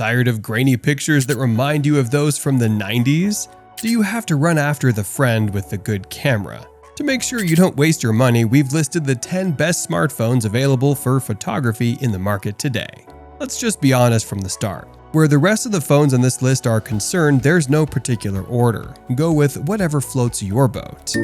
Tired of grainy pictures that remind you of those from the 90s? Do you have to run after the friend with the good camera? To make sure you don't waste your money, we've listed the 10 best smartphones available for photography in the market today. Let's just be honest from the start. Where the rest of the phones on this list are concerned, there's no particular order. Go with whatever floats your boat.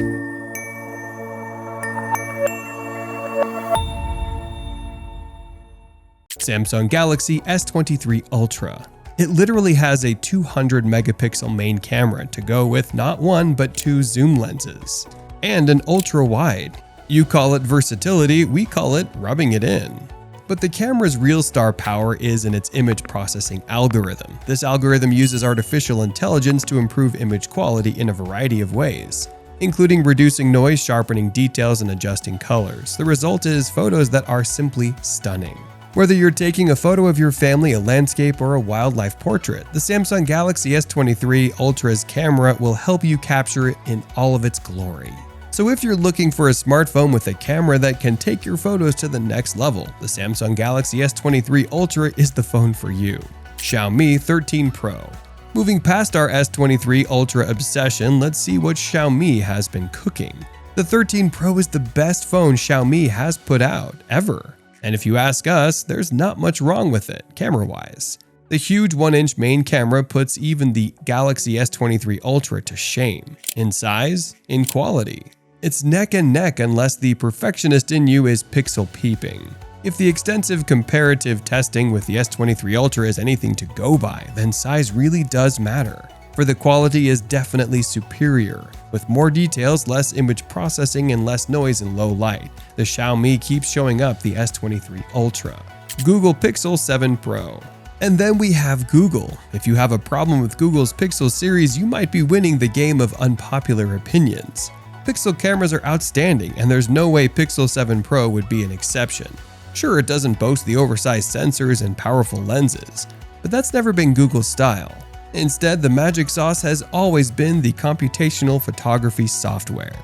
Samsung Galaxy S23 Ultra. It literally has a 200 megapixel main camera to go with not one but two zoom lenses. And an ultra wide. You call it versatility, we call it rubbing it in. But the camera's real star power is in its image processing algorithm. This algorithm uses artificial intelligence to improve image quality in a variety of ways, including reducing noise, sharpening details, and adjusting colors. The result is photos that are simply stunning. Whether you're taking a photo of your family, a landscape, or a wildlife portrait, the Samsung Galaxy S23 Ultra's camera will help you capture it in all of its glory. So if you're looking for a smartphone with a camera that can take your photos to the next level, the Samsung Galaxy S23 Ultra is the phone for you. Xiaomi 13 Pro. Moving past our S23 Ultra obsession, let's see what Xiaomi has been cooking. The 13 Pro is the best phone Xiaomi has put out, ever. And if you ask us, there's not much wrong with it, camera-wise. The huge 1-inch main camera puts even the Galaxy S23 Ultra to shame. In size, in quality. It's neck and neck unless the perfectionist in you is pixel peeping. If the extensive comparative testing with the S23 Ultra is anything to go by, then size really does matter. For the quality is definitely superior. With more details, less image processing, and less noise in low light, the Xiaomi keeps showing up the S23 Ultra. Google Pixel 7 Pro. And then we have Google. If you have a problem with Google's Pixel series, you might be winning the game of unpopular opinions. Pixel cameras are outstanding, and there's no way Pixel 7 Pro would be an exception. Sure, it doesn't boast the oversized sensors and powerful lenses, but that's never been Google's style. Instead, the magic sauce has always been the computational photography software.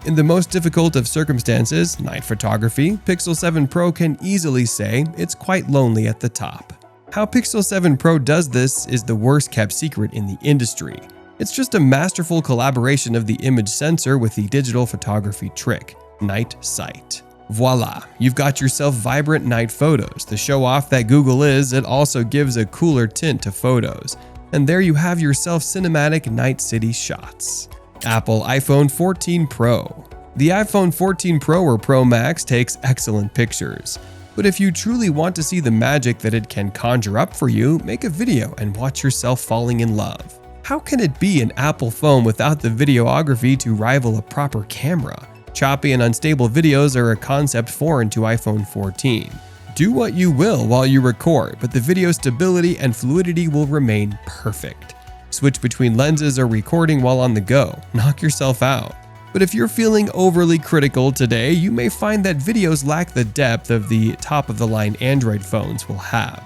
In the most difficult of circumstances, night photography, Pixel 7 Pro can easily say it's quite lonely at the top. How Pixel 7 Pro does this is the worst kept secret in the industry. It's just a masterful collaboration of the image sensor with the digital photography trick, night sight. Voila, you've got yourself vibrant night photos. To show off that Google is, it also gives a cooler tint to photos. And there you have yourself cinematic night city shots. Apple iPhone 14 Pro. The iPhone 14 Pro or Pro Max takes excellent pictures. But if you truly want to see the magic that it can conjure up for you, make a video and watch yourself falling in love. How can it be an Apple phone without the videography to rival a proper camera? Choppy and unstable videos are a concept foreign to iPhone 14. Do what you will while you record, but the video stability and fluidity will remain perfect. Switch between lenses or recording while on the go. Knock yourself out. But if you're feeling overly critical today, you may find that videos lack the depth of the top-of-the-line Android phones will have.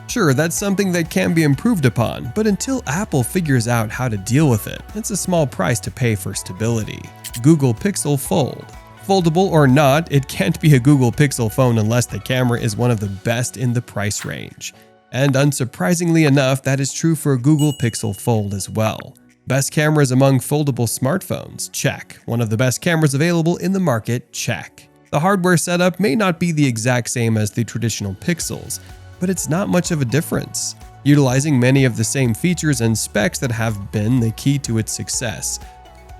Sure, that's something that can be improved upon, but until Apple figures out how to deal with it, it's a small price to pay for stability. Google Pixel Fold. Foldable or not, it can't be a Google Pixel phone unless the camera is one of the best in the price range. And unsurprisingly enough, that is true for Google Pixel Fold as well. Best cameras among foldable smartphones? Check. One of the best cameras available in the market? Check. The hardware setup may not be the exact same as the traditional Pixels, but it's not much of a difference, utilizing many of the same features and specs that have been the key to its success.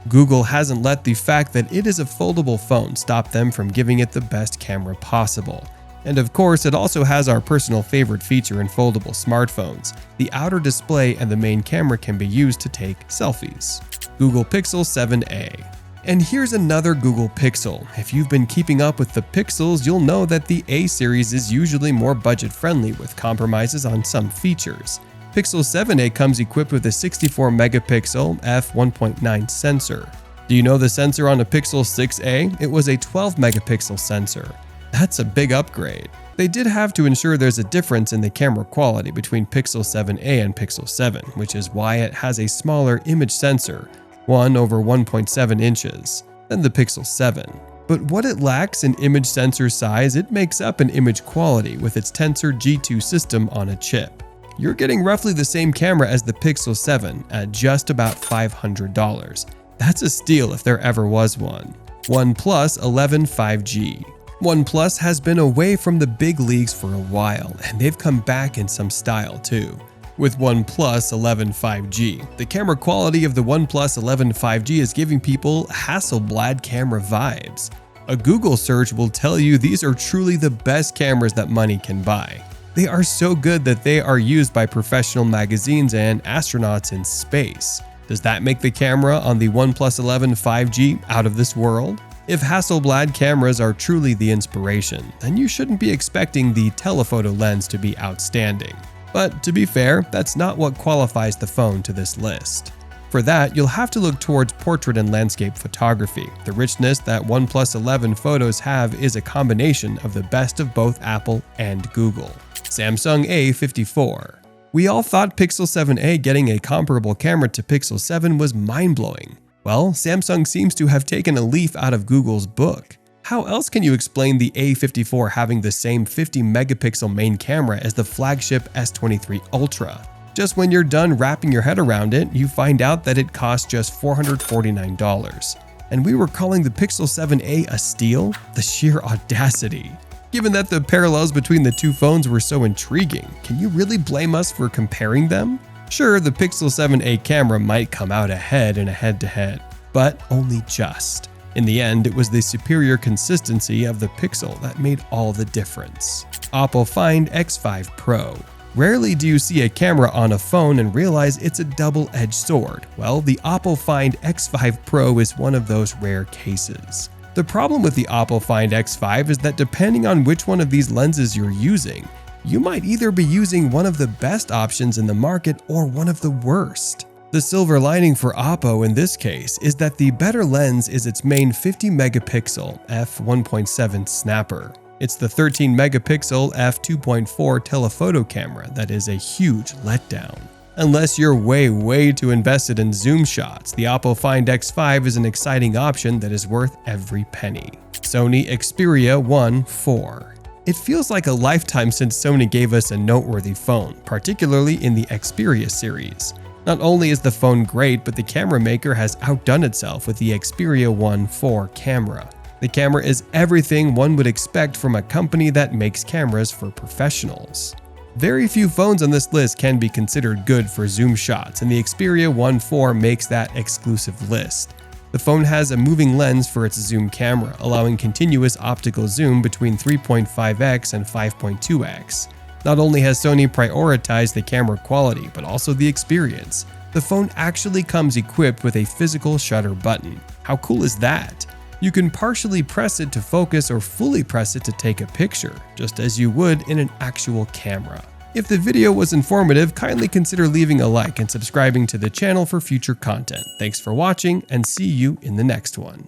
Google hasn't let the fact that it is a foldable phone stop them from giving it the best camera possible. And of course, it also has our personal favorite feature in foldable smartphones. The outer display and the main camera can be used to take selfies. Google Pixel 7a. And here's another Google Pixel. If you've been keeping up with the Pixels, you'll know that the A series is usually more budget-friendly with compromises on some features. Pixel 7a comes equipped with a 64-megapixel f1.9 sensor. Do you know the sensor on a Pixel 6a? It was a 12-megapixel sensor. That's a big upgrade. They did have to ensure there's a difference in the camera quality between Pixel 7a and Pixel 7, which is why it has a smaller image sensor, 1/1.7 inches, than the Pixel 7. But what it lacks in image sensor size, it makes up in image quality with its Tensor G2 system on a chip. you're getting roughly the same camera as the Pixel 7 at just about $500. That's a steal if there ever was one. OnePlus 11 5G. OnePlus has been away from the big leagues for a while, and they've come back in some style too. With OnePlus 11 5G, the camera quality of the OnePlus 11 5G is giving people Hasselblad camera vibes. A Google search will tell you these are truly the best cameras that money can buy. They are so good that they are used by professional magazines and astronauts in space. Does that make the camera on the OnePlus 11 5G out of this world? If Hasselblad cameras are truly the inspiration, then you shouldn't be expecting the telephoto lens to be outstanding. But to be fair, that's not what qualifies the phone to this list. For that, you'll have to look towards portrait and landscape photography. The richness that OnePlus 11 photos have is a combination of the best of both Apple and Google. Samsung A54. We all thought Pixel 7a getting a comparable camera to Pixel 7 was mind-blowing. Well, Samsung seems to have taken a leaf out of Google's book. How else can you explain the A54 having the same 50 megapixel main camera as the flagship S23 Ultra? Just when you're done wrapping your head around it, you find out that it costs just $449. And we were calling the Pixel 7a a steal? The sheer audacity. Given that the parallels between the two phones were so intriguing, can you really blame us for comparing them? Sure, the Pixel 7a camera might come out ahead in a head-to-head, but only just. In the end, it was the superior consistency of the Pixel that made all the difference. Oppo Find X5 Pro. Rarely do you see a camera on a phone and realize it's a double-edged sword. Well, the Oppo Find X5 Pro is one of those rare cases. The problem with the Oppo Find X5 is that depending on which one of these lenses you're using, you might either be using one of the best options in the market or one of the worst. The silver lining for Oppo in this case is that the better lens is its main 50 megapixel f1.7 snapper. It's the 13 megapixel f2.4 telephoto camera that is a huge letdown. Unless you're way too invested in zoom shots, the Oppo Find X5 is an exciting option that is worth every penny. Sony Xperia 1 IV. It feels like a lifetime since Sony gave us a noteworthy phone, particularly in the Xperia series. Not only is the phone great, but the camera maker has outdone itself with the Xperia 1 IV camera. The camera is everything one would expect from a company that makes cameras for professionals. Very few phones on this list can be considered good for zoom shots, and the Xperia 1 IV makes that exclusive list. The phone has a moving lens for its zoom camera, allowing continuous optical zoom between 3.5x and 5.2x. Not only has Sony prioritized the camera quality, but also the experience. The phone actually comes equipped with a physical shutter button. How cool is that? You can partially press it to focus or fully press it to take a picture, just as you would in an actual camera. If the video was informative, kindly consider leaving a like and subscribing to the channel for future content. Thanks for watching, and see you in the next one.